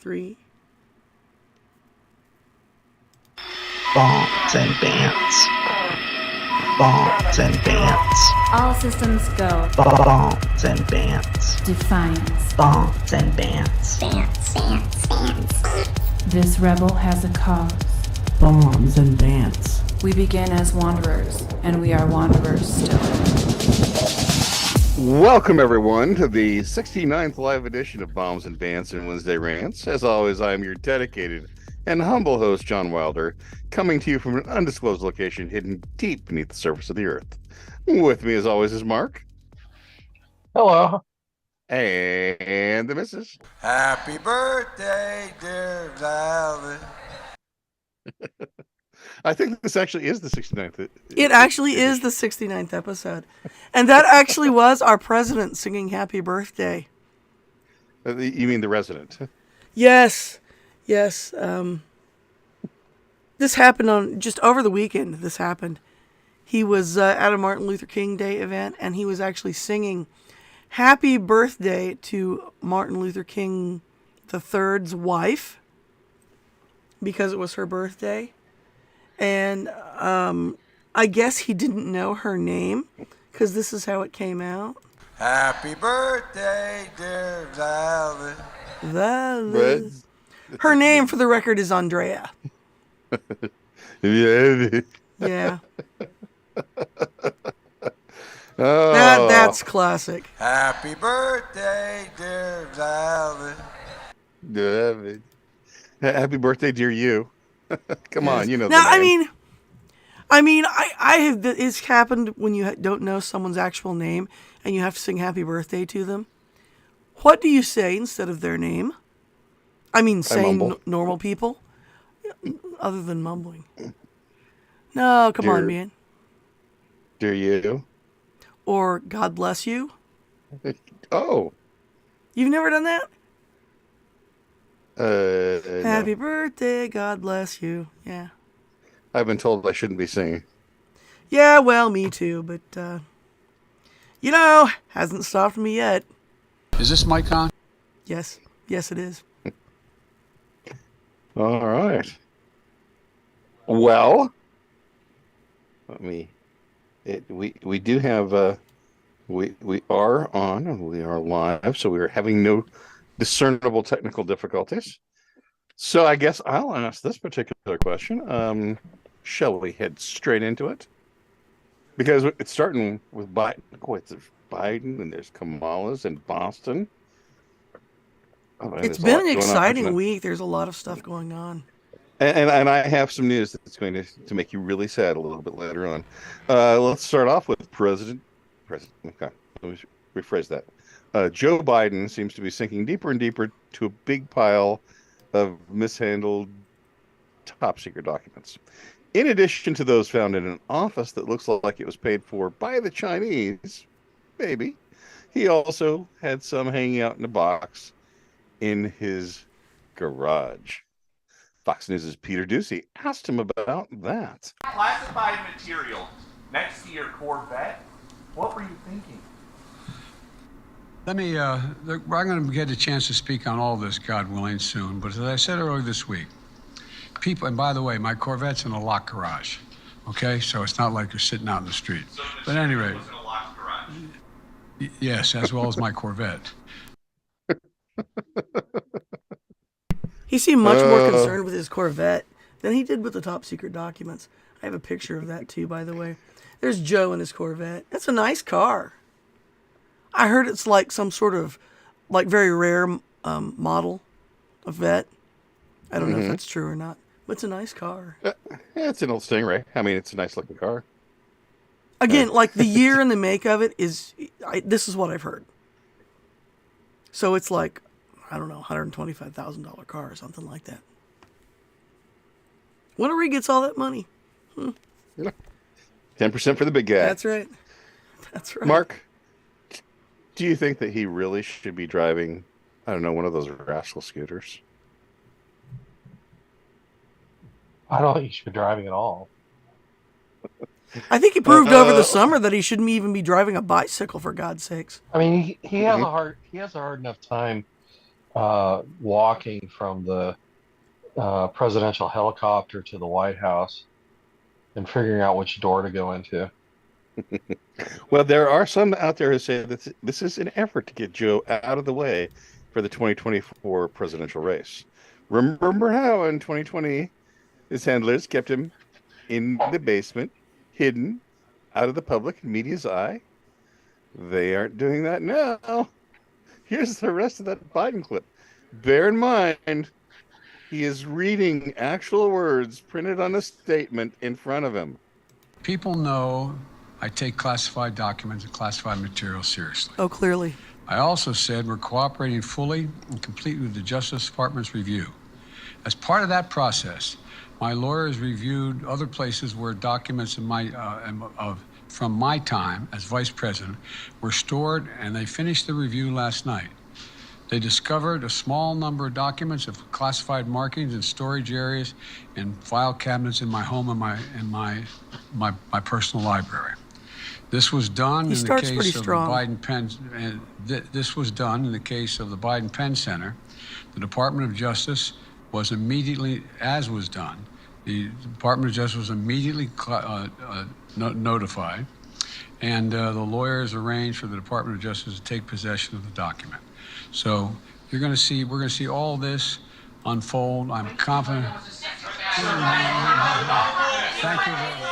3. Bants and Bants. Bants and Bants. All systems go. Bants and Bants. Defiance. Bants and Bants. This rebel has a cause. Bants and Bants. We begin as wanderers, and we are wanderers still. Welcome, everyone, to the 69th live edition of Bombs and Bants and Wednesday Rants. As always, I am your dedicated and humble host, John Wilder, coming to you from an undisclosed location hidden deep beneath the surface of the earth. With me, as always, is Mark. Hello. And the missus. Happy birthday, dear Violet. I think this actually is the 69th. It actually is the 69th episode. And that actually was our president singing happy birthday. You mean the resident? Yes. Yes. This happened on just over the weekend. This happened. He was at a Martin Luther King Day event, and he was actually singing happy birthday to Martin Luther King III's wife because it was her birthday. And I guess he didn't know her name because this is how it came out. Happy birthday, dear Violet. Violet. Her name, for the record, is Andrea. Yeah. Yeah. Oh. That's classic. Happy birthday, dear Violet. Happy birthday, dear you. Come on, you know. Now, the name. I have. It's happened when you don't know someone's actual name and you have to sing happy birthday to them. What do you say instead of their name? Saying normal people, other than mumbling. No, come on, man. Dear you. Or God bless you. Oh. You've never done that? Happy No. birthday, God bless you. Yeah. I've been told I shouldn't be singing. Yeah, well, me too, but, hasn't stopped me yet. Is this mic on? Yes. Yes, it is. All right. Well, we do have we are on and we are live, so we are having no discernible technical difficulties. So I guess I'll ask this particular question. Shall we head straight into it? Because it's starting with Biden. Oh, it's Biden, and there's Kamala's in Boston. It's been an exciting week. There's a lot of stuff going on. And I have some news that's going to make you really sad a little bit later on. Let's start off with President. Okay, let me rephrase that. Joe Biden seems to be sinking deeper and deeper to a big pile of mishandled top secret documents. In addition to those found in an office that looks like it was paid for by the Chinese, maybe, he also had some hanging out in a box in his garage. Fox News' Peter Ducey asked him about that. Classified material next to your Corvette? What were you thinking? Let me, I'm going to get a chance to speak on all this, God willing, soon. But as I said earlier this week, people, and by the way, my Corvette's in a locked garage, okay? So it's not like you're sitting out in the street. So But anyway, was in a locked garage. yes, as well as my Corvette. He seemed much more concerned with his Corvette than he did with the top secret documents. I have a picture of that too, by the way. There's Joe in his Corvette. That's a nice car. I heard it's like some sort of, like, very rare model of vet. I don't know if that's true or not, but it's a nice car. Yeah, it's an old Stingray. I mean, it's a nice looking car. Again, like the year and the make of it is, this is what I've heard. So it's like, I don't know, $125,000 car or something like that. Wonder where he gets all that money. 10% for the big guy. That's right. That's right. Mark, do you think that he really should be driving, I don't know, one of those rascal scooters? I don't think he should be driving at all. I think he proved over the summer that he shouldn't even be driving a bicycle, for God's sakes. I mean, he has a hard enough time walking from the presidential helicopter to the White House and figuring out which door to go into. Well, there are some out there who say that this is an effort to get Joe out of the way for the 2024 presidential race. Remember how in 2020 his handlers kept him in the basement, hidden, out of the public media's eye? They aren't doing that now. Here's the rest of that Biden clip. Bear in mind, he is reading actual words printed on a statement in front of him. People know I take classified documents and classified material seriously. Oh, clearly. I also said we're cooperating fully and completely with the Justice Department's review. As part of that process, my lawyers reviewed other places where documents from my time as vice president were stored, and they finished the review last night. They discovered a small number of documents of classified markings in storage areas and file cabinets in my home and my personal library. This was done in the case of the Biden Penn. This was done in the case of the Biden Penn Center. The Department of Justice was immediately, as was done, the Department of Justice was immediately notified, and the lawyers arranged for the Department of Justice to take possession of the document. So we're going to see all this unfold. I'm confident. Thank you very much.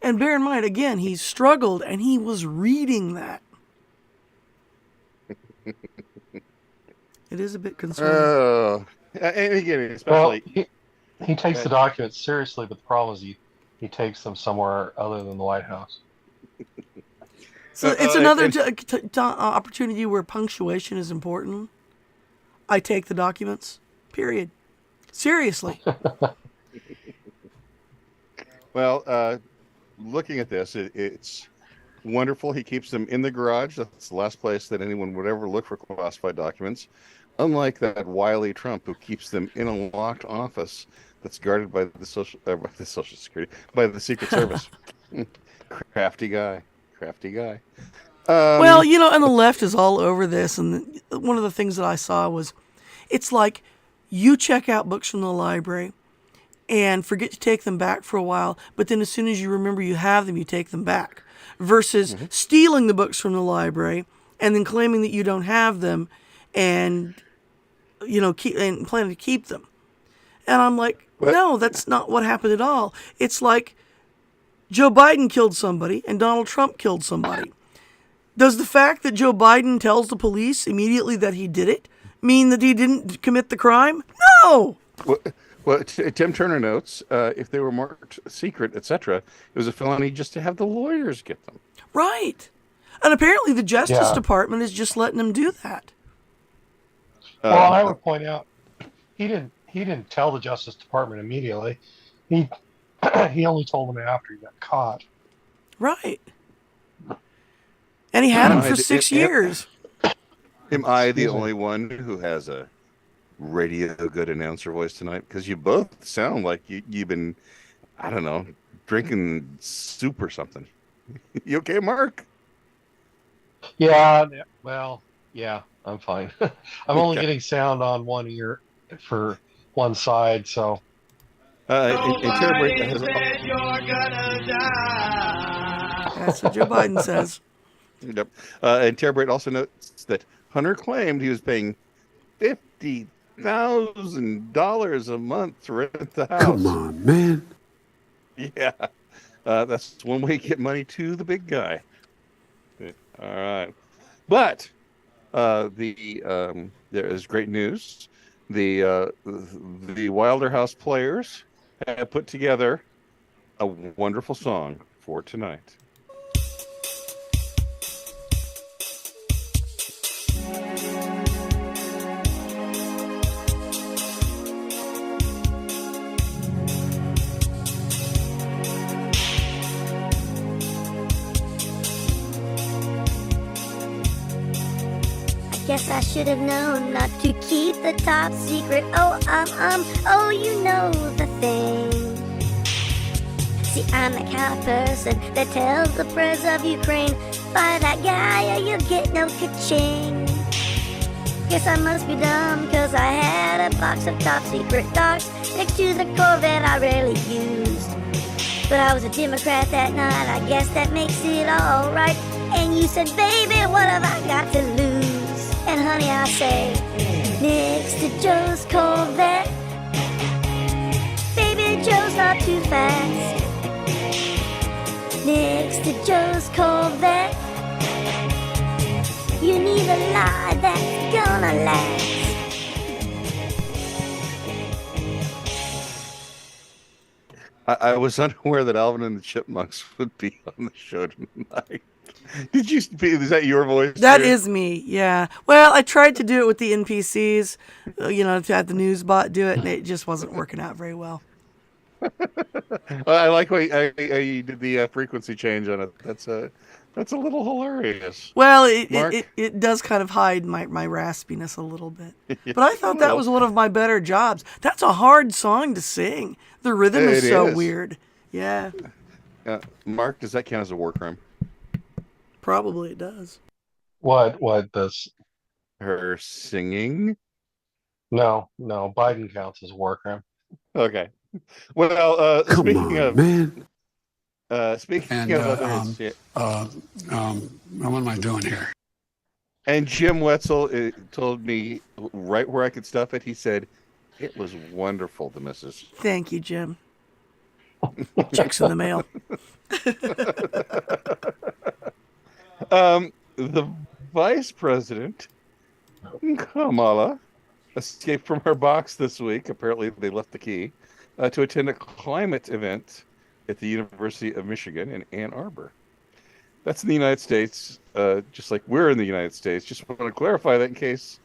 And bear in mind, again, he struggled and he was reading that. It is a bit concerning. And again, especially... Well, he takes the documents seriously, but the problem is he takes them somewhere other than the White House. So it's another opportunity where punctuation is important. I take the documents, period. Seriously. Well, looking at this, it's wonderful. He keeps them in the garage. That's the last place that anyone would ever look for classified documents. Unlike that wily Trump who keeps them in a locked office that's guarded by the Social Security, by the Secret Service. Crafty guy. Well, and the left is all over this. And one of the things that I saw was, it's like you check out books from the library and forget to take them back for a while, but then as soon as you remember you have them, you take them back. Versus stealing the books from the library and then claiming that you don't have them and planning to keep them. And I'm like, no, that's not what happened at all. It's like Joe Biden killed somebody and Donald Trump killed somebody. Does the fact that Joe Biden tells the police immediately that he did it mean that he didn't commit the crime? No! Well, Tim Turner notes, if they were marked secret, etc., it was a felony just to have the lawyers get them. Right. And apparently the Justice Department is just letting them do that. Well, I would point out, he didn't tell the Justice Department immediately. He only told them after he got caught. Right. And he had him for 6 years. Am I the only one who has a radio good announcer voice tonight? Because you both sound like you've been, I don't know, drinking soup or something. You okay, Mark? Yeah, well, yeah, I'm fine. I'm only getting sound on one ear for one side, so. That's what Joe Biden says. Yep. And Tara Bright also notes that Hunter claimed he was paying $50,000 a month to rent the house. Come on, man. Yeah. That's one way to get money to the big guy. All right. But there is great news. The Wilder House players have put together a wonderful song for tonight. Guess I should have known not to keep the top secret. Oh, you know the thing. See, I'm the kind of person that tells the prayers of Ukraine. By that guy, or you'll get no ka-ching. Guess I must be dumb, cause I had a box of top secret docs next to the Corvette I rarely used. But I was a Democrat that night, I guess that makes it alright. And you said, baby, what have I got to lose? And honey, I say, next to Joe's Corvette, baby, Joe's not too fast. Next to Joe's Corvette, you need a lie that's gonna last. I was unaware that Alvin and the Chipmunks would be on the show tonight. Did you? Is that your voice? That too? is me, yeah. Well, I tried to do it with the NPCs, to have the news bot do it, and it just wasn't working out very well. I like how you did the frequency change on it. That's a little hilarious. Well, Mark? it does kind of hide my raspiness a little bit. But I thought that was one of my better jobs. That's a hard song to sing. The rhythm is so weird. Yeah. Mark, does that count as a war crime? Probably it does. What this? Her singing? No, Biden counts as war crime. Okay. Well, speaking of others, what am I doing here? And Jim Wetzel told me right where I could stuff it. He said it was wonderful, the missus. Thank you, Jim. Checks in the mail. The vice president, Kamala, escaped from her box this week. Apparently, they left the key to attend a climate event at the University of Michigan in Ann Arbor. That's in the United States, just like we're in the United States. Just want to clarify that in case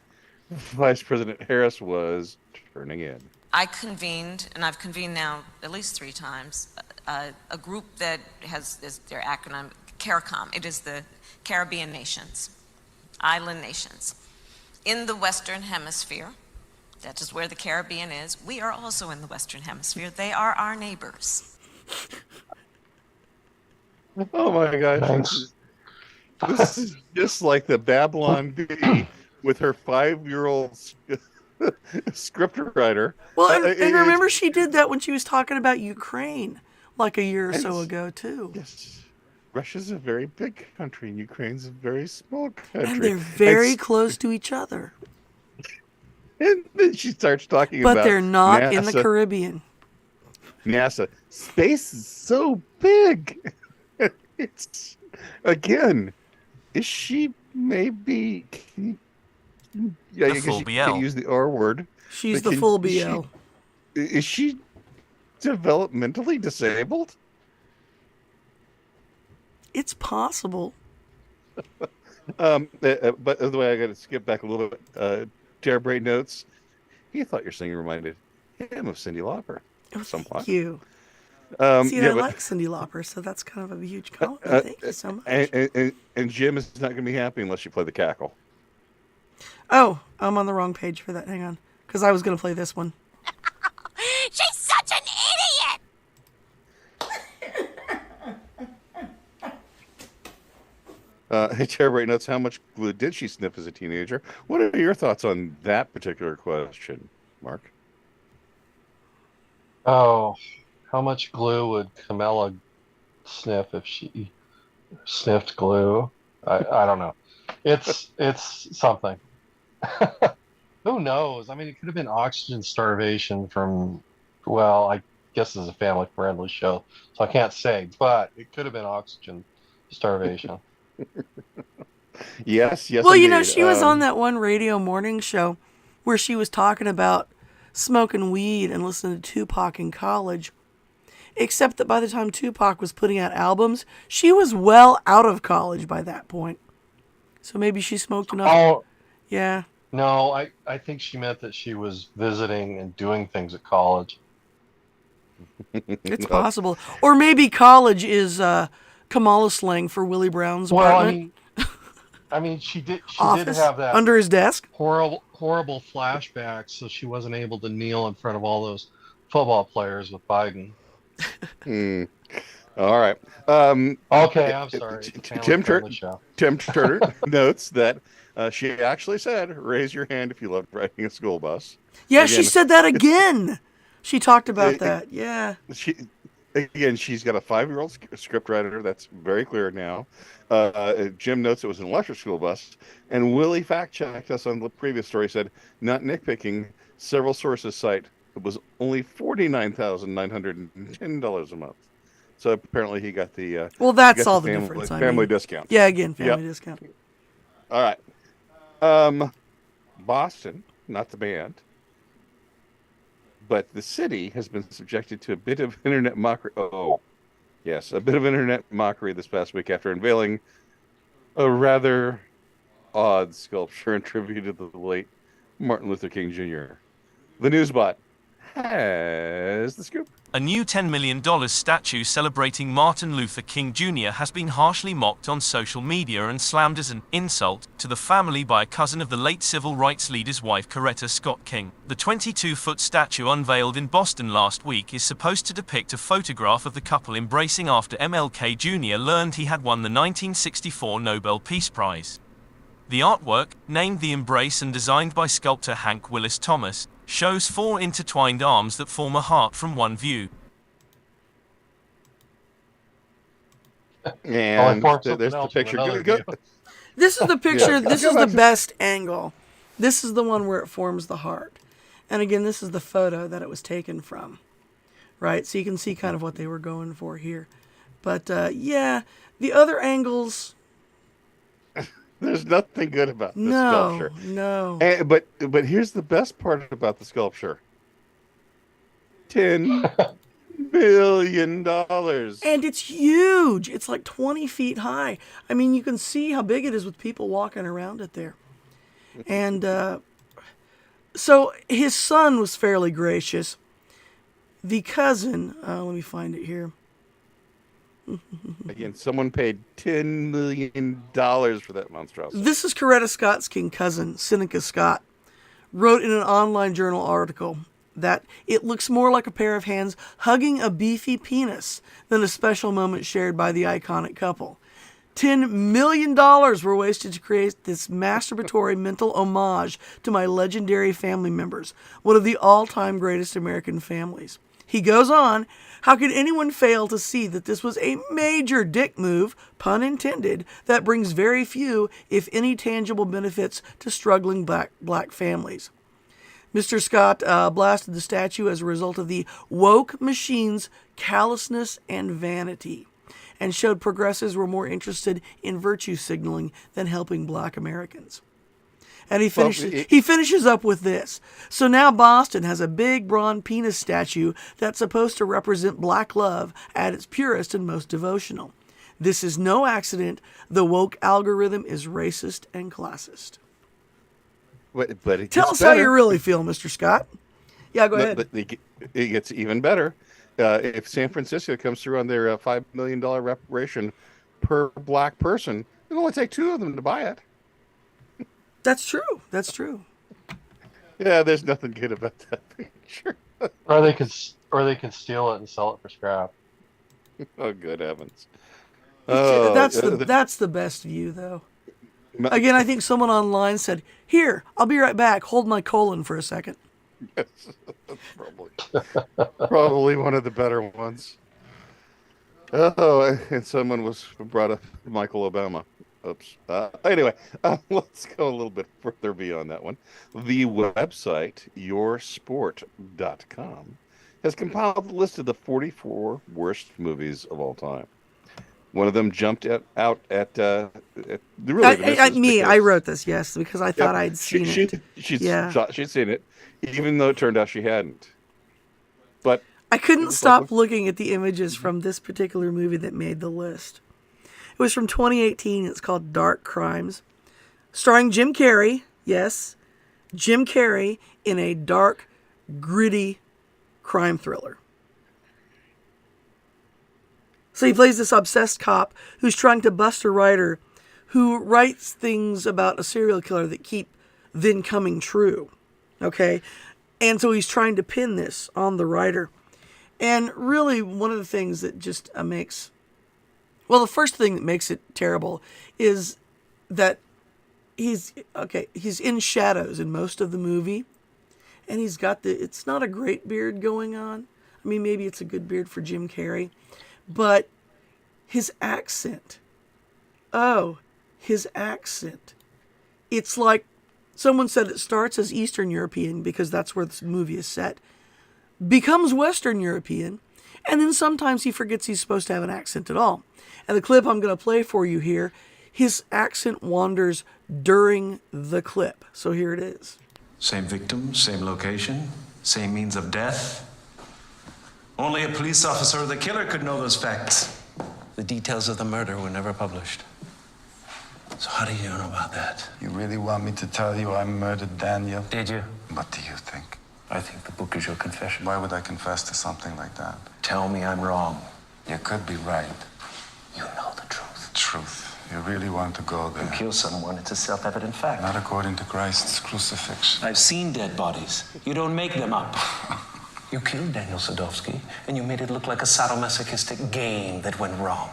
Vice President Harris was turning in. I convened, and I've convened now at least 3 times, a group that has their acronym CARICOM. It is the Caribbean nations, island nations. In the Western Hemisphere, that is where the Caribbean is, we are also in the Western Hemisphere. They are our neighbors. Oh my gosh. This is just like the Babylon Bee with her 5-year-old scriptwriter. Well, and remember she did that when she was talking about Ukraine like a year or so ago, too. Yes. Russia's a very big country and Ukraine's a very small country. And they're very close to each other. And then she starts talking about But they're not NASA. in the Caribbean. NASA. Space is so big. It's, again, is she maybe... Yeah, the full you BL. can't use the R word. She's the full BL. Is she developmentally disabled? It's possible. But the way I got to skip back a little bit. Tara Bray notes, he thought your singing reminded him of Cyndi Lauper. Oh, somewhat. thank you. I like Cyndi Lauper, so that's kind of a huge compliment. Thank you so much. And Jim is not going to be happy unless you play the cackle. Oh, I'm on the wrong page for that. Hang on. Because I was going to play this one. She's such an idiot! Tara Bray notes, how much glue did she sniff as a teenager? What are your thoughts on that particular question, Mark? Oh, how much glue would Kamala sniff if she sniffed glue? I don't know. It's something. Who knows? I mean, it could have been oxygen starvation from, well, I guess it's a family-friendly show, so I can't say, but it could have been oxygen starvation. Yes. Well, indeed. she was on that one radio morning show where she was talking about smoking weed and listening to Tupac in college. Except that by the time Tupac was putting out albums, she was well out of college by that point. So maybe she smoked enough. Oh, yeah. no, I think she meant that she was visiting and doing things at college. It's possible. Or maybe college is Kamala slang for Willie Brown's apartment. I mean, she did Office, have that under his desk. horrible flashbacks, so she wasn't able to kneel in front of all those football players with Biden. All right. Okay, I'm sorry. It's a family-friendly show. Tim Turner notes that she actually said, "Raise your hand if you love riding a school bus." Yeah, she Again, said that again. She talked about that. Yeah. She's got a 5-year-old script writer. That's very clear now. Jim notes it was an electric school bus, and Willie fact checked us on the previous story. Said, not nitpicking. Several sources cite it was only $49,910 a month. So apparently he got the Well, that's got all the the family, difference. family discount. Yeah, again, family discount. All right. Boston, not the band, but the city has been subjected to a bit of internet mockery. Oh, yes, a bit of internet mockery this past week after unveiling a rather odd sculpture in tribute to the late Martin Luther King Jr. The Newsbot has the scoop. A new $10 million statue celebrating Martin Luther King Jr. has been harshly mocked on social media and slammed as an insult to the family by a cousin of the late civil rights leader's wife, Coretta Scott King. The 22-foot statue unveiled in Boston last week is supposed to depict a photograph of the couple embracing after MLK Jr. learned he had won the 1964 Nobel Peace Prize. The artwork, named The Embrace and designed by sculptor Hank Willis Thomas, shows 4 intertwined arms that form a heart from one view. And there's the picture. This is the picture. Yeah. This is the best angle. This is the one where it forms the heart. And again, this is the photo that it was taken from. Right? So you can see kind of what they were going for here. But yeah, the other angles... There's nothing good about this sculpture. No. But here's the best part about the sculpture. $10 million. And it's huge. It's like 20 feet high. I mean, you can see how big it is with people walking around it there. And so his son was fairly gracious. The cousin, let me find it here. Again, someone paid $10 million for that monstrosity. This is Coretta Scott's King cousin, Seneca Scott, wrote in an online journal article that it looks more like a pair of hands hugging a beefy penis than a special moment shared by the iconic couple. $10 million were wasted to create this masturbatory mental homage to my legendary family members, one of the all-time greatest American families. He goes on, how could anyone fail to see that this was a major dick move, pun intended, that brings very few, if any, tangible benefits to struggling black families. Mr. Scott blasted the statue as a result of the woke machine's callousness and vanity, and showed progressives were more interested in virtue signaling than helping black Americans. And he finishes up with this. So now Boston has a big bronze penis statue that's supposed to represent black love at its purest and most devotional. This is no accident. The woke algorithm is racist and classist. But it Tell gets us better. how you really feel, Mr. Scott. Yeah, go ahead. But it gets even better. If San Francisco comes through on their $5 million reparation per black person, it'll only take 2 of them to buy it. That's true. That's true. Yeah, there's nothing good about that picture. Or they could steal it and sell it for scrap. Oh, good heavens! That's the best view, though. Again, I think someone online said, "Here, I'll be right back. Hold my colon for a second." Yes, probably one of the better ones. Oh, and someone was brought up Michael Obama. Oops. Anyway, let's go a little bit further beyond that one. The website, yoursport.com, has compiled a list of the 44 worst movies of all time. One of them jumped out at I wrote this, yes, because I thought I'd seen it. She'd seen it, even though it turned out she hadn't. But I couldn't stop looking at the images from this particular movie that made the list. It was from 2018. It's called Dark Crimes, starring Jim Carrey. Yes, Jim Carrey in a dark, gritty crime thriller. So he plays this obsessed cop who's trying to bust a writer who writes things about a serial killer that keep then coming true. Okay? And so he's trying to pin this on the writer. And really, one of the things that just the first thing that makes it terrible is that he's in shadows in most of the movie, and he's got it's not a great beard going on. I mean, maybe it's a good beard for Jim Carrey, but his accent. Oh, his accent. It's like someone said it starts as Eastern European because that's where this movie is set, becomes Western European, and then sometimes he forgets he's supposed to have an accent at all. And the clip I'm going to play for you here, his accent wanders during the clip. So here it is. Same victim, same location, same means of death. Only a police officer or the killer could know those facts. The details of the murder were never published. So how do you know about that? You really want me to tell you I murdered Daniel? Did you? What do you think? I think the book is your confession. Why would I confess to something like that? Tell me I'm wrong. You could be right. You know the truth. Truth. You really want to go there? You kill someone, it's a self-evident fact. Not according to Christ's crucifixion. I've seen dead bodies. You don't make them up. You killed Daniel Sadowski, and you made it look like a sadomasochistic game that went wrong.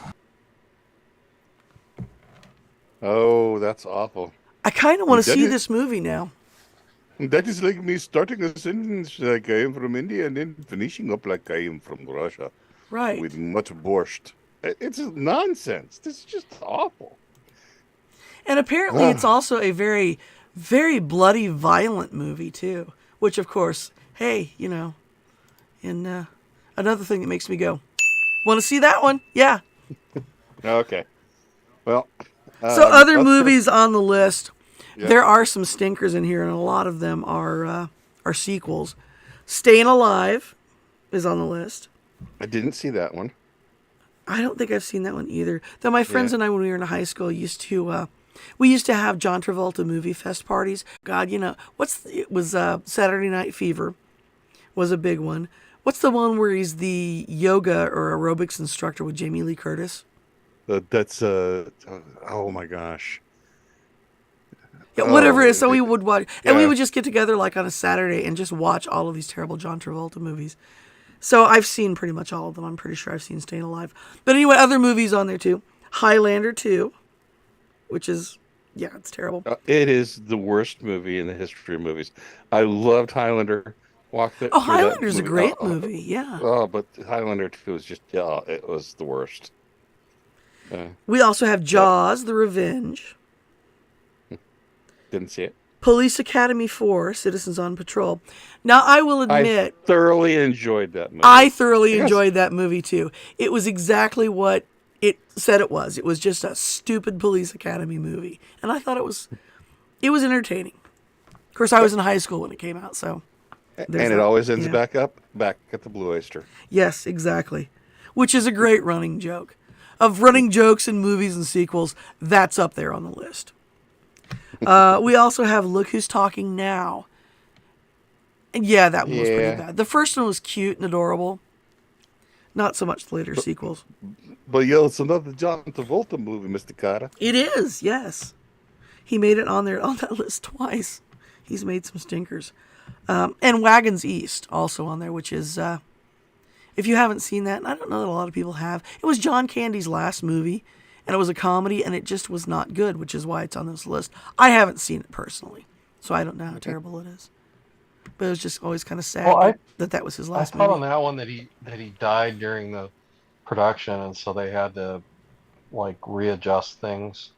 Oh, that's awful. I kind of want to see this movie now. That is like me starting a sentence like I am from India and then finishing up like I am from Russia. Right. With much borscht. It's nonsense. This is just awful. And apparently it's also a very, very bloody, violent movie, too. Which, of course, hey, and another thing that makes me go, want to see that one? Yeah. Okay. Well. So other movies on the list, there are some stinkers in here, and a lot of them are sequels. Staying Alive is on the list. I didn't see that one. I don't think I've seen that one either. Though my friends and I, when we were in high school, used to have John Travolta movie fest parties. God, it was Saturday Night Fever was a big one. What's the one where he's the yoga or aerobics instructor with Jamie Lee Curtis? That's oh my gosh. Yeah, whatever it is. So we would watch, and we would just get together like on a Saturday and just watch all of these terrible John Travolta movies. So I've seen pretty much all of them. I'm pretty sure I've seen Staying Alive. But anyway, other movies on there too. Highlander 2, which is, it's terrible. It is the worst movie in the history of movies. I loved Highlander. Highlander's a great movie, yeah. Oh, but Highlander 2 was just, it was the worst. We also have Jaws, The Revenge. Didn't see it. Police Academy 4, Citizens on Patrol. Now, I will admit, I thoroughly enjoyed that movie. I thoroughly enjoyed that movie, too. It was exactly what it said it was. It was just a stupid Police Academy movie. And I thought it was entertaining. Of course, I was in high school when it came out, so. And it always ends back at the Blue Oyster. Yes, exactly. Which is a great running joke. Of running jokes in movies and sequels, that's up there on the list. We also have Look Who's Talking Now. And that one was pretty bad. The first one was cute and adorable. Not so much the later sequels. But it's another John Travolta movie, Mr. Carter. It is, yes. He made it on that list twice. He's made some stinkers. And Wagons East also on there, which is, if you haven't seen that, and I don't know that a lot of people have, it was John Candy's last movie. And it was a comedy, and it just was not good, which is why it's on this list. I haven't seen it personally, so I don't know how terrible it is. But it was just always kind of sad that was his last movie. I thought on that one that he died during the production, and so they had to readjust things.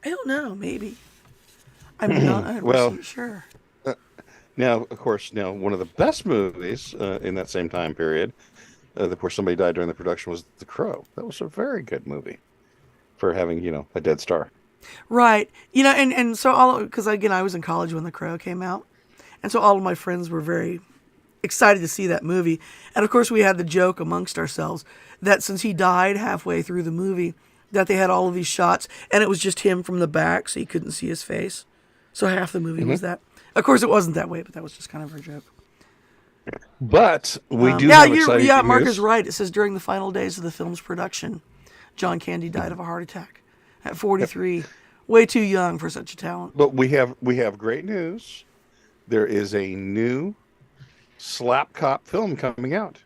I don't know, maybe. I'm not 100% sure. Now, of course, one of the best movies in that same time period. Of course, somebody died during the production was The Crow. That was a very good movie for having, a dead star. Right. And so because again, I was in college when The Crow came out. And so all of my friends were very excited to see that movie. And of course, we had the joke amongst ourselves that since he died halfway through the movie, that they had all of these shots and it was just him from the back, so you couldn't see his face. So half the movie was that. Of course, it wasn't that way, but that was just kind of a joke. But we do have exciting news. Mark is right. It says during the final days of the film's production, John Candy died of a heart attack at 43. Way too young for such a talent. But we have great news. There is a new slap cop film coming out.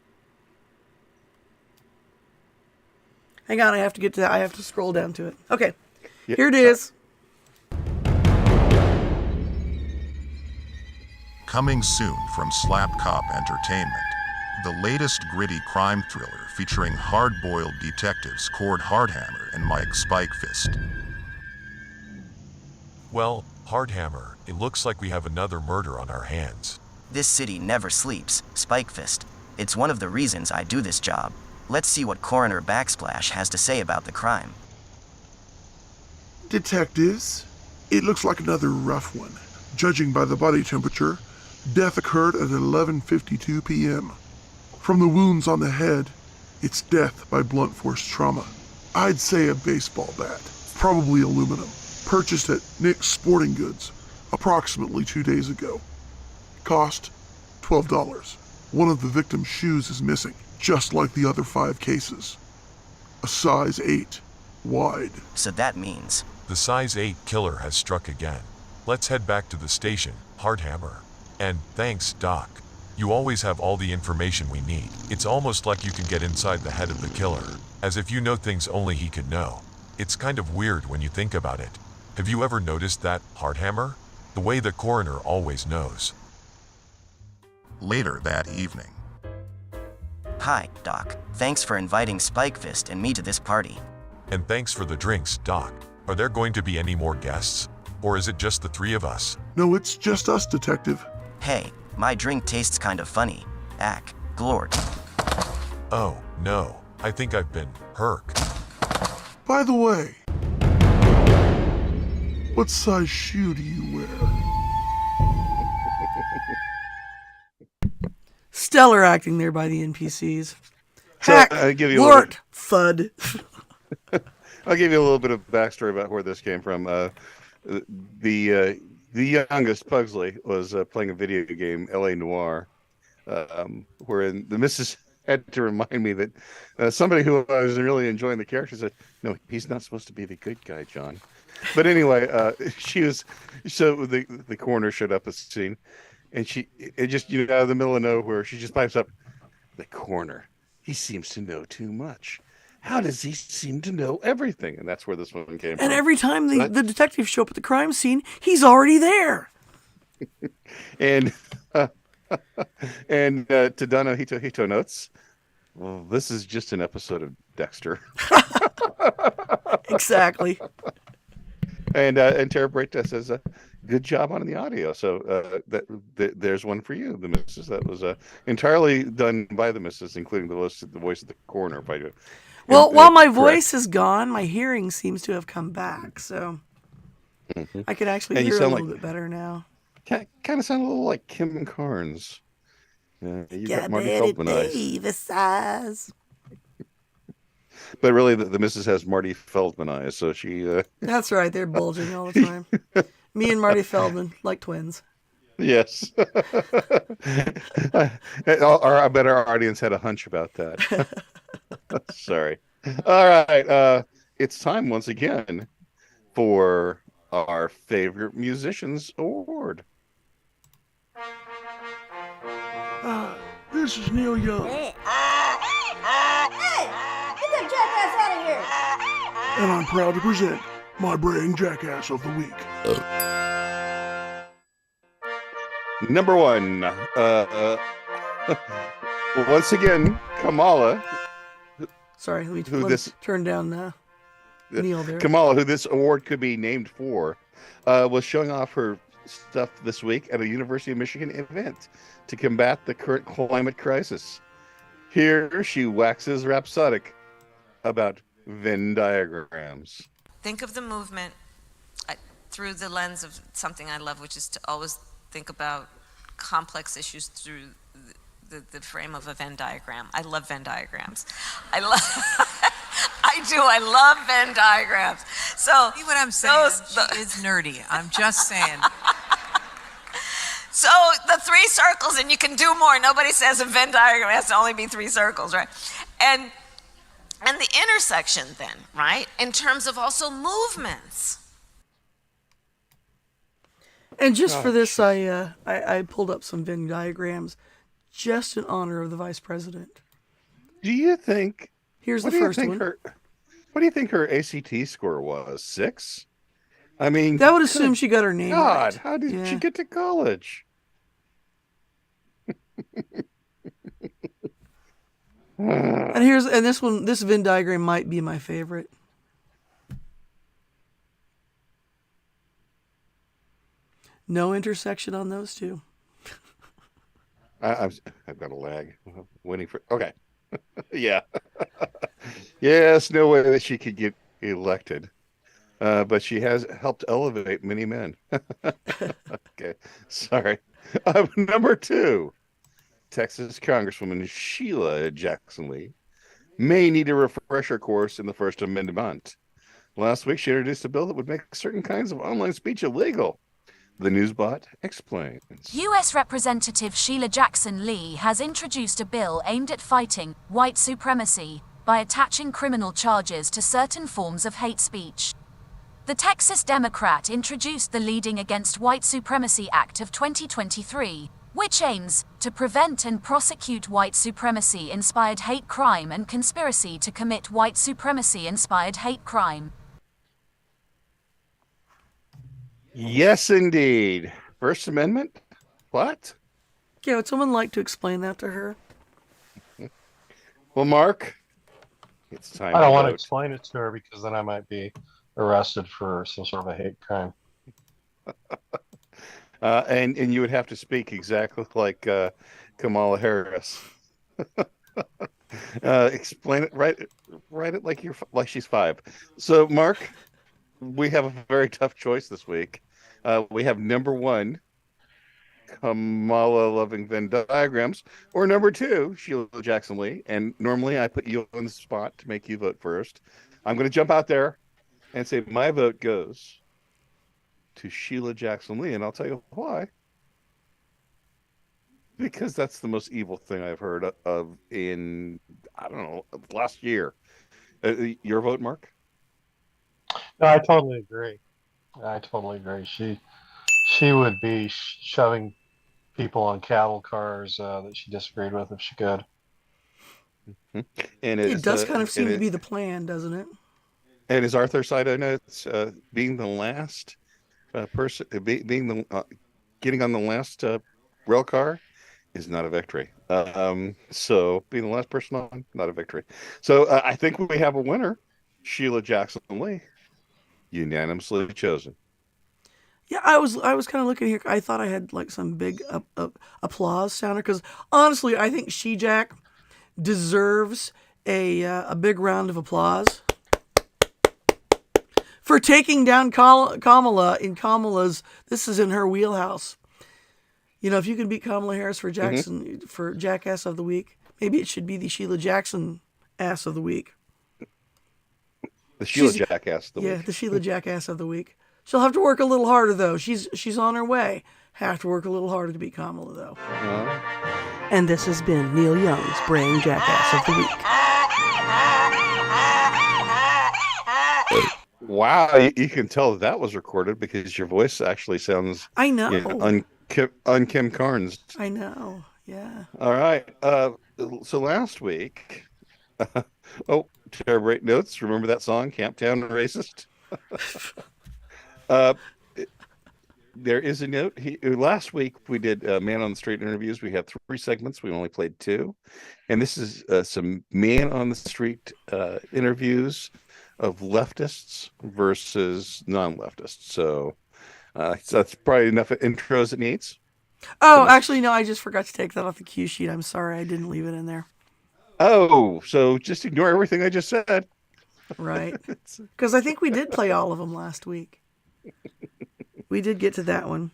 Hang on, I have to get to that. I have to scroll down to it. Okay, Yeah. here it is. Coming soon from Slap Cop Entertainment, the latest gritty crime thriller featuring hard-boiled detectives Cord Hardhammer and Mike Spikefist. Well, Hardhammer, it looks like we have another murder on our hands. This city never sleeps, Spikefist. It's one of the reasons I do this job. Let's see what Coroner Backsplash has to say about the crime. Detectives, it looks like another rough one. Judging by the body temperature, death occurred at 11:52 p.m. From the wounds on the head, it's death by blunt force trauma. I'd say a baseball bat, probably aluminum, purchased at Nick's Sporting Goods approximately 2 days ago. Cost $12. One of the victim's shoes is missing, just like the other 5 cases. A size 8, wide. So that means... The size 8 killer has struck again. Let's head back to the station, Hardhammer. And thanks, Doc. You always have all the information we need. It's almost like you can get inside the head of the killer, as if you know things only he could know. It's kind of weird when you think about it. Have you ever noticed that, Hardhammer? The way the coroner always knows. Later that evening. Hi, Doc. Thanks for inviting Spikefist and me to this party. And thanks for the drinks, Doc. Are there going to be any more guests? Or is it just the 3 of us? No, it's just us, Detective. Hey, my drink tastes kind of funny. Ack, glort. Oh, no. I think I've been herk. By the way, what size shoe do you wear? Stellar acting there by the NPCs. So, Hack, I'll give you Lort, Thud. I'll give you a little bit of backstory about where this came from. The youngest, Pugsley, was playing a video game, L.A. Noire, wherein the missus had to remind me that somebody who I was really enjoying the character said, "No, he's not supposed to be the good guy, John." But anyway, the coroner showed up at the scene, and it just out of the middle of nowhere, she just pipes up, "The coroner, he seems to know too much. How does he seem to know everything?" And that's where this one came from. And every time the detectives show up at the crime scene, he's already there. and to Dono Hito notes, well, this is just an episode of Dexter. Exactly. And Tara Brita says, "Good job on the audio." So there's one for you, the missus. That was entirely done by the missus, including the voice of the coroner. Well, while my voice is gone, my hearing seems to have come back, so I can actually hear a little bit better now. Kind of sound a little like Kim Carnes. You got Marty Get Feldman eyes. the size. But really, the missus has Marty Feldman eyes, so she... That's right, they're bulging all the time. Me and Marty Feldman, like twins. Yes. I bet our audience had a hunch about that. Sorry. All right. It's time once again for our favorite musicians award. This is Neil Young. Hey, get that jackass out of here! And I'm proud to present my Braying Jackass of the Week. Number 1. Once again, Kamala. Sorry, let me turn down Neil there. Kamala, who this award could be named for, was showing off her stuff this week at a University of Michigan event to combat the current climate crisis. Here she waxes rhapsodic about Venn diagrams. Think of the movement through the lens of something I love, which is to always think about complex issues through the frame of a Venn diagram. I love Venn diagrams. I love Venn diagrams. So see what I'm saying? She is nerdy. I'm just saying. So the 3 circles, and you can do more. Nobody says a Venn diagram has to only be 3 circles, right? And the intersection then, right? In terms of also movements. And just for this, I pulled up some Venn diagrams just in honor of the vice president. Do you think? Here's what the do you first think one. What do you think her ACT score was? 6? I mean, That would assume she got her name God, right. how did she Yeah. get to college? And this Venn diagram might be my favorite. No intersection on those two. I've got a lag. Waiting for. Okay. Yeah. Yes, no way that she could get elected. But she has helped elevate many men. Okay. Sorry. Number 2, Texas Congresswoman Sheila Jackson Lee may need a refresher course in the First Amendment. Last week, she introduced a bill that would make certain kinds of online speech illegal. The Newsbot explains. U.S. Representative Sheila Jackson Lee has introduced a bill aimed at fighting white supremacy by attaching criminal charges to certain forms of hate speech. The Texas Democrat introduced the Leading Against White Supremacy Act of 2023, which aims to prevent and prosecute white supremacy-inspired hate crime and conspiracy to commit white supremacy-inspired hate crime. Yes, indeed. First Amendment? What? Yeah, would someone like to explain that to her? Well, Mark, it's time. I don't want to explain it to her because then I might be arrested for some sort of a hate crime. And you would have to speak exactly like Kamala Harris. Explain it, write it like she's 5. So, Mark, we have a very tough choice this week. We have number 1, Kamala loving Venn diagrams, or number 2, Sheila Jackson Lee. And normally I put you on the spot to make you vote first. I'm going to jump out there and say my vote goes to Sheila Jackson Lee, and I'll tell you why. Because that's the most evil thing I've heard of in, I don't know, last year. Your vote, Mark? No, I totally agree. She would be shoving people on cattle cars that she disagreed with if she could. And it does kind of seem to be the plan, doesn't it? And as Arthur Saida notes, being the last person, getting on the last rail car is not a victory. So being the last person on, not a victory. So I think we have a winner, Sheila Jackson Lee, unanimously chosen. Yeah, I was kind of looking here. I thought I had like some big applause sounder because honestly, I think She-Jack deserves a big round of applause for taking down Kamala in Kamala's. This is in her wheelhouse. You know, if you can beat Kamala Harris for for Jackass of the Week, maybe it should be the Sheila Jackson Ass of the Week. The Sheila Jackass of the Week. Yeah, the Sheila Jackass of the Week. She'll have to work a little harder, though. She's on her way. Have to work a little harder to beat Kamala, though. And this has been Neil Young's Braying Jackass of the Week. Wow, you can tell that was recorded because your voice actually sounds... I know. Kim Carnes. I know, yeah. All right. So last week... Terrible notes. Remember that song, Camptown Racist? There is a note. Last week we did Man on the Street interviews. We had 3 segments. We only played 2. And this is some Man on the Street interviews of leftists versus non-leftists. So that's probably enough intros it needs. Oh, actually, no, I just forgot to take that off the cue sheet. I'm sorry. I didn't leave it in there. Oh, so just ignore everything I just said. Right. Because I think we did play all of them last week. We did get to that one.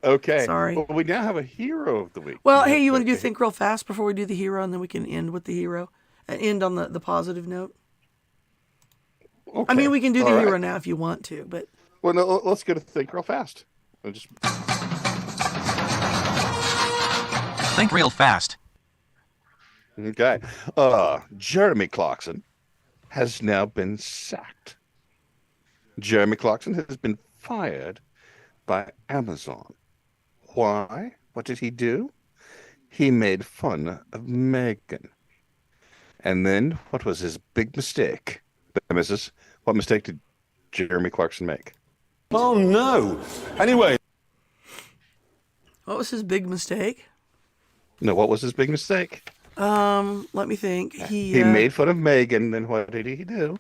Okay. Sorry. Well, we now have a hero of the week. Well, hey, you want to do Think Real Fast before we do the hero, and then we can end with the hero? End on the positive note? Okay. I mean, we can do the hero now if you want to, but... Well, no, let's go to Think Real Fast. Think Real Fast. Okay. Jeremy Clarkson has now been sacked. Jeremy Clarkson has been fired by Amazon. Why? What did he do? he made fun of Megan. And then what was his big mistake? Mrs. What mistake did Jeremy Clarkson make? Oh no. Anyway. What was his big mistake? No, what was his big mistake? Let me think. He made fun of Megan, then what did he do?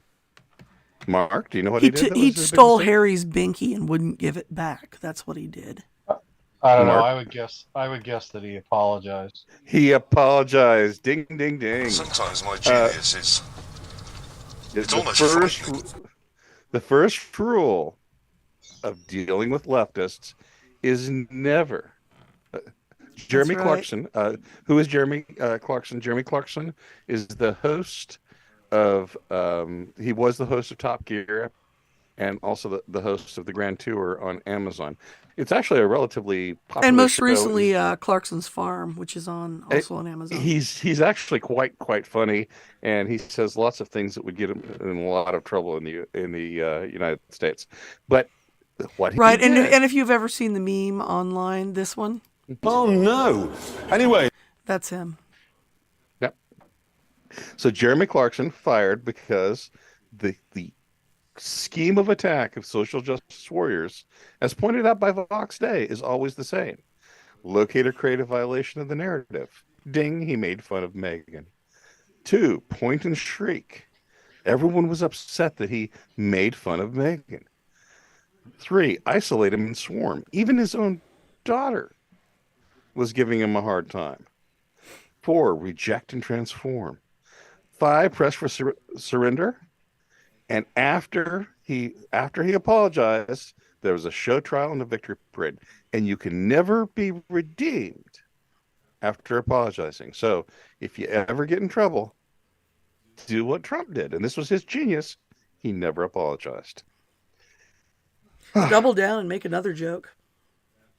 Mark, do you know what he did? He stole Harry's binky and wouldn't give it back. That's what he did. I don't know. Mark? I would guess that he apologized. He apologized. Ding, ding, ding. Sometimes my genius is... It's almost frightening. The first rule of dealing with leftists is never... Jeremy Clarkson, who is Jeremy Clarkson? Jeremy Clarkson is the host of... he was the host of Top Gear and also the host of the Grand Tour on Amazon. It's actually a relatively popular and most show. recently Clarkson's Farm, which is also on Amazon. He's actually quite funny, and he says lots of things that would get him in a lot of trouble in the United States. But what he did, and if you've ever seen the meme online, this one. Oh no. Anyway, that's him. Yep. So Jeremy Clarkson fired because the scheme of attack of social justice warriors, as pointed out by Vox Day, is always the same. Locate or create a violation of the narrative. Ding, he made fun of Megan. 2, point and shriek. Everyone was upset that he made fun of Megan. 3, isolate him and swarm. Even his own daughter was giving him a hard time. 4, reject and transform. 5, press for surrender. And after he apologized, there was a show trial and a victory parade. And you can never be redeemed after apologizing. So if you ever get in trouble, do what Trump did. And this was his genius. He never apologized. Double down and make another joke.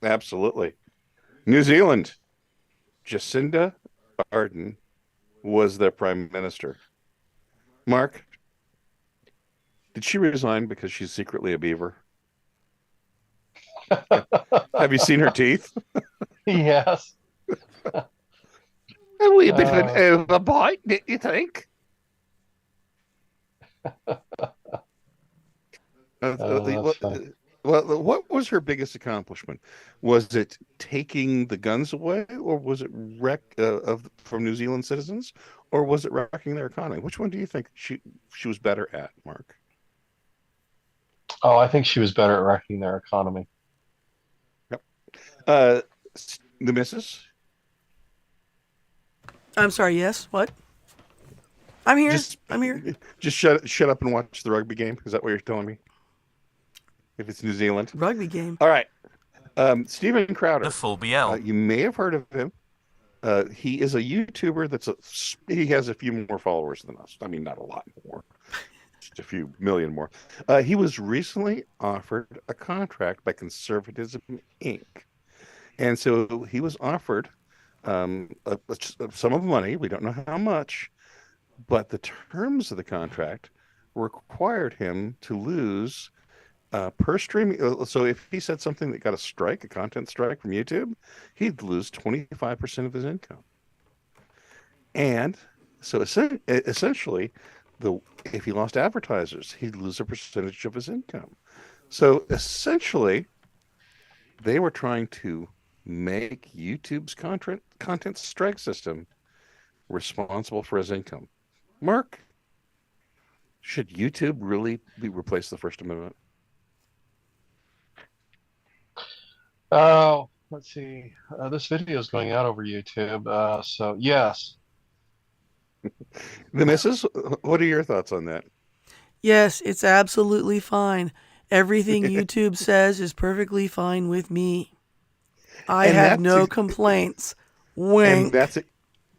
Absolutely. New Zealand. Jacinda Ardern was their prime minister. Mark, did she resign because she's secretly a beaver? Have you seen her teeth? Yes. A wee bit of an overbite, did you think? What was her biggest accomplishment? Was it taking the guns away, or was it from New Zealand citizens, or was it wrecking their economy? Which one do you think she was better at, Mark? Oh, I think she was better at wrecking their economy. Yep. The missus? I'm sorry, yes? What? I'm here. I'm here. Just shut up and watch the rugby game. Is that what you're telling me? If it's New Zealand. Rugby game. All right. Stephen Crowder. The full BL. You may have heard of him. He is a YouTuber he has a few more followers than us. I mean, not a lot more. Just a few million more. He was recently offered a contract by Conservatism Inc. And so he was offered a sum of money. We don't know how much, but the terms of the contract required him to lose per streaming. So if he said something that got a content strike from YouTube, he'd lose 25% of his income. And so essentially, if he lost advertisers, he'd lose a percentage of his income. So essentially, they were trying to make YouTube's content strike system responsible for his income. Mark, should YouTube really replace the First Amendment? Oh, let's see. This video is going out over YouTube, so yes. The missus, what are your thoughts on that? Yes, it's absolutely fine. Everything YouTube says is perfectly fine with me. I have no complaints. Wink. And that's it.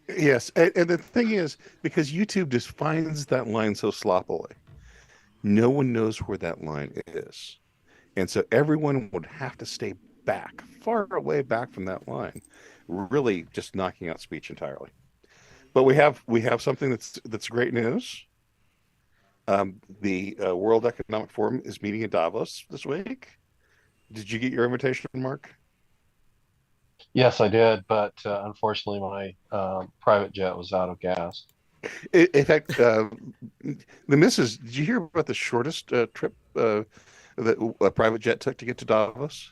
Yes, and the thing is, because YouTube defines that line so sloppily, no one knows where that line is. And so everyone would have to stay back, far away back from that line, really just knocking out speech entirely. But we have something that's great news. The World Economic Forum is meeting in Davos this week. Did you get your invitation, Mark? Yes, I did, but unfortunately, my private jet was out of gas. In fact, the missus, did you hear about the shortest trip that a private jet took to get to Davos?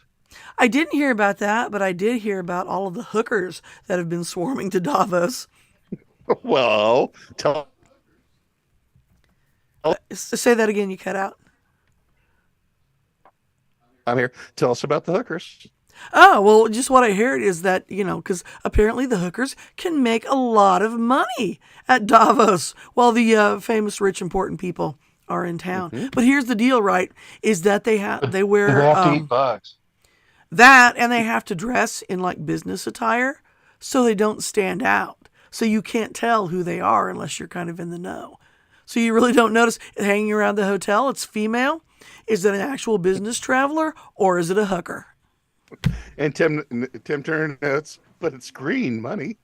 I didn't hear about that, but I did hear about all of the hookers that have been swarming to Davos. Well, Say that again, you cut out. I'm here. Tell us about the hookers. Oh, well, just what I heard is that, because apparently the hookers can make a lot of money at Davos while the famous, rich, important people are in town. Mm-hmm. But here's the deal, right? Is that they wear Do they have to eat bugs? that, and they have to dress in like business attire so they don't stand out. So you can't tell who they are unless you're kind of in the know. So you really don't notice hanging around the hotel. It's female. Is it an actual business traveler or is it a hooker? And Tim Turner notes, but it's green money.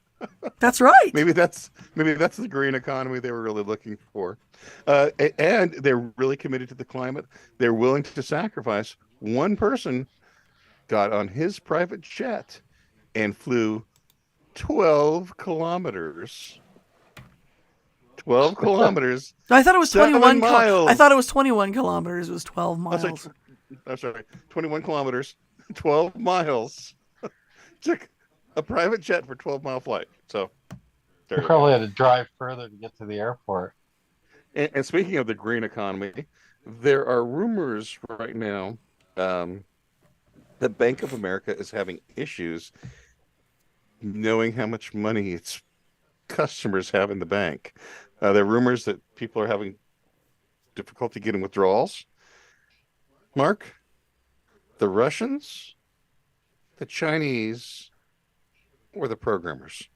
That's right. Maybe that's the green economy they were really looking for. And they're really committed to the climate. They're willing to sacrifice. One person got on his private jet and flew 12 kilometers. 12 kilometers. I thought it was 21 miles. I thought it was 21 kilometers. It was 12 miles. I'm sorry. 21 kilometers, 12 miles. Took a private jet for 12-mile flight. So They probably had to drive further to get to the airport. And speaking of the green economy, there are rumors right now that Bank of America is having issues knowing how much money its customers have in the bank. There are rumors that people are having difficulty getting withdrawals. Mark, the Russians, the Chinese, or the programmers?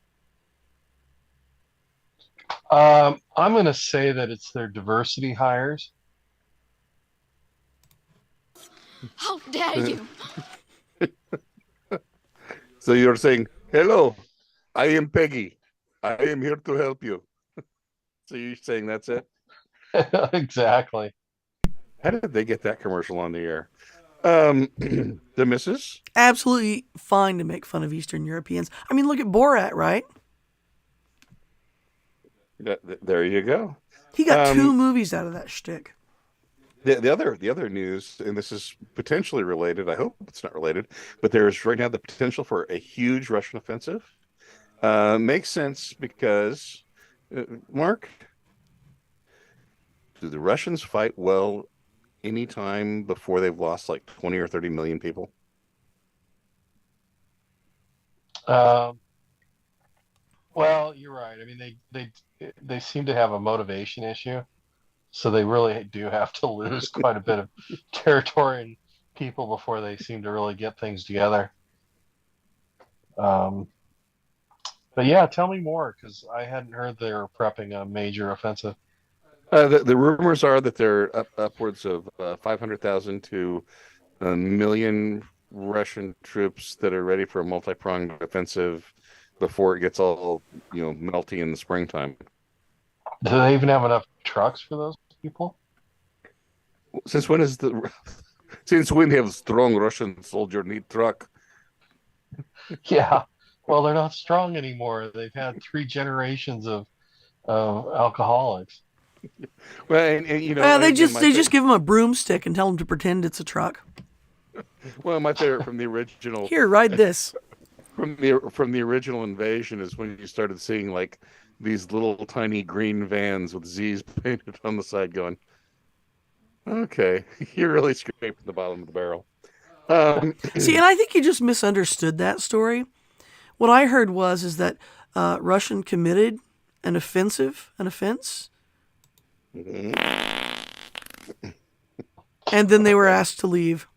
I'm going to say that it's their diversity hires. How dare you? So you're saying, hello, I am Peggy. I am here to help you. So you're saying that's it? Exactly. How did they get that commercial on the air? The missus? Absolutely fine to make fun of Eastern Europeans. I mean, look at Borat, right? There you go. He got 2 movies out of that shtick. The other news, and this is potentially related. I hope it's not related, but there is right now the potential for a huge Russian offensive. Makes sense because, Mark, do the Russians fight well any time before they've lost like 20 or 30 million people? Well, you're right. I mean, they seem to have a motivation issue, so they really do have to lose quite a bit of territory and people before they seem to really get things together. But yeah, tell me more, because I hadn't heard they were prepping a major offensive. The rumors are that there are upwards of 500,000 to a million Russian troops that are ready for a multi-pronged offensive before it gets all melty in the springtime. Do they even have enough trucks for those people? Since when have strong Russian soldier need truck? Yeah. Well, they're not strong anymore. They've had 3 generations of alcoholics. Well, and they just give them a broomstick and tell them to pretend it's a truck. Well, my favorite from the original. Here, ride this. From the original Invasion is when you started seeing like these little tiny green vans with Z's painted on the side, going, "Okay, you're really scraping the bottom of the barrel." See, and I think you just misunderstood that story. What I heard is that Russian committed an offense, mm-hmm. and then they were asked to leave,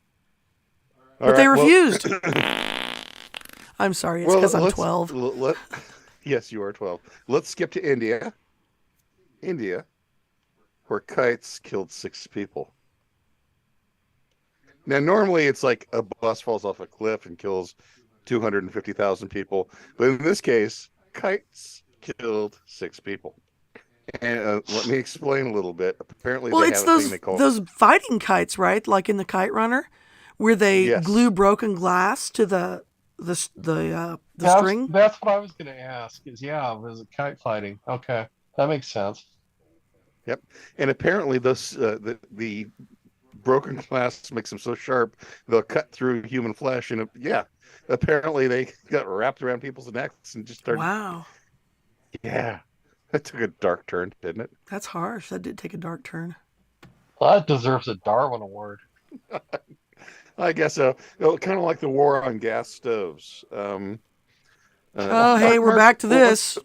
but they refused. I'm sorry, it's because I'm 12. Yes, you are 12. Let's skip to India. India, where kites killed 6 people. Now, normally it's like a bus falls off a cliff and kills 250,000 people. But in this case, kites killed 6 people. And let me explain a little bit. Apparently, well, they it's have a thing they call those fighting kites, right? Like in the Kite Runner, where they glue broken glass to the the That's- string. That's what I was going to ask. Was it kite fighting? Okay, that makes sense. Yep. And apparently, the broken glass makes them so sharp they'll cut through human flesh. And apparently they got wrapped around people's necks and just started. Wow. Yeah, that took a dark turn, didn't it? That's harsh. That did take a dark turn. Well, that deserves a Darwin Award. I guess so. Kind of like the war on gas stoves. Hey, we're back to this.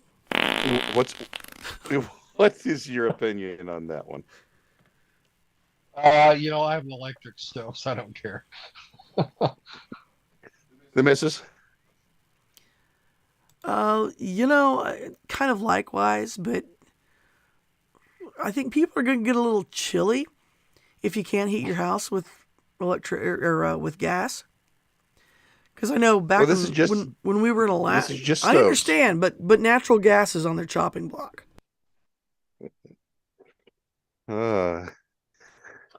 What is your opinion on that one? I have an electric stove, so I don't care. The missus? Kind of likewise, but I think people are going to get a little chilly if you can't heat your house with electric or with gas. Because I know back when we were in Alaska, I understand, but natural gas is on their chopping block. All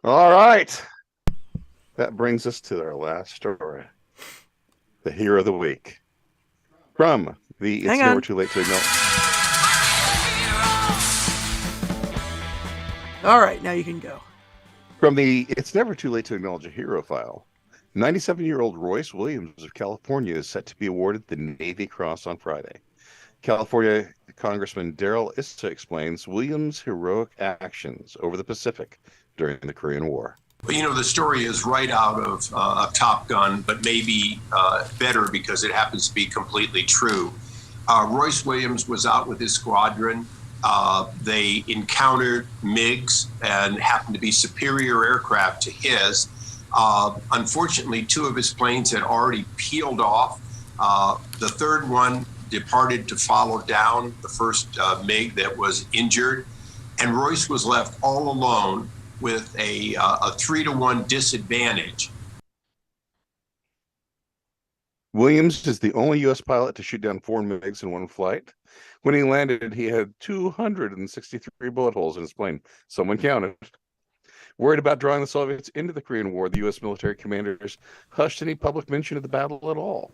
right. That brings us to our last story. The hero of the week. From the It's Never Too Late to Acknowledge. All right, now you can go. From the It's Never Too Late to Acknowledge a Hero file, 97-year-old Royce Williams of California is set to be awarded the Navy Cross on Friday. California Congressman Darrell Issa explains Williams' heroic actions over the Pacific during the Korean War. Well, the story is right out of Top Gun, but maybe better because it happens to be completely true. Royce Williams was out with his squadron. They encountered MiGs and happened to be superior aircraft to his. Unfortunately, 2 of his planes had already peeled off. The third one departed to follow down the first MiG that was injured. And Royce was left all alone with a 3-to-1 disadvantage. Williams is the only U.S. pilot to shoot down 4 MiGs in one flight. When he landed, he had 263 bullet holes in his plane. Someone counted. Worried about drawing the Soviets into the Korean War, the U.S. military commanders hushed any public mention of the battle at all.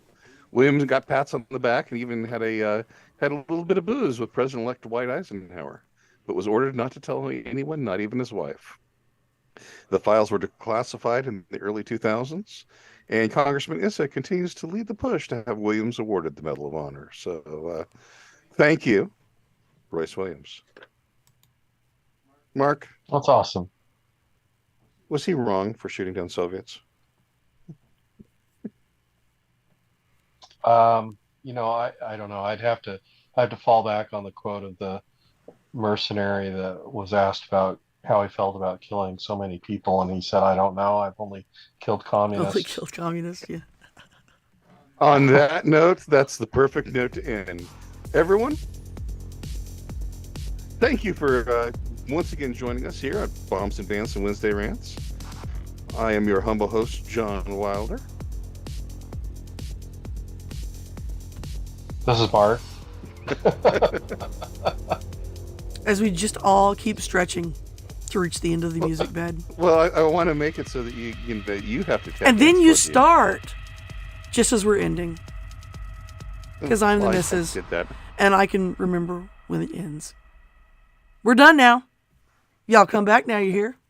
Williams got pats on the back and even had a little bit of booze with President-elect Dwight Eisenhower, but was ordered not to tell anyone, not even his wife. The files were declassified in the early 2000s, and Congressman Issa continues to lead the push to have Williams awarded the Medal of Honor. So, thank you, Royce Williams. Mark? That's awesome. Was he wrong for shooting down Soviets? I don't know. I'd have to fall back on the quote of the mercenary that was asked about how he felt about killing so many people, and he said, "I don't know. I've only killed communists." Only killed communists, yeah. On that note, that's the perfect note to end. Everyone, thank you for once again joining us here at Bombs and Bants and Wednesday Rants. I am your humble host, John Wilder. This is Bart. As we just all keep stretching to reach the end of the music bed. Well, I want to make it so that you have to. And then you start just as we're ending. Because I'm the missus. I did that. And I can remember when it ends. We're done now. Y'all come back now, you hear?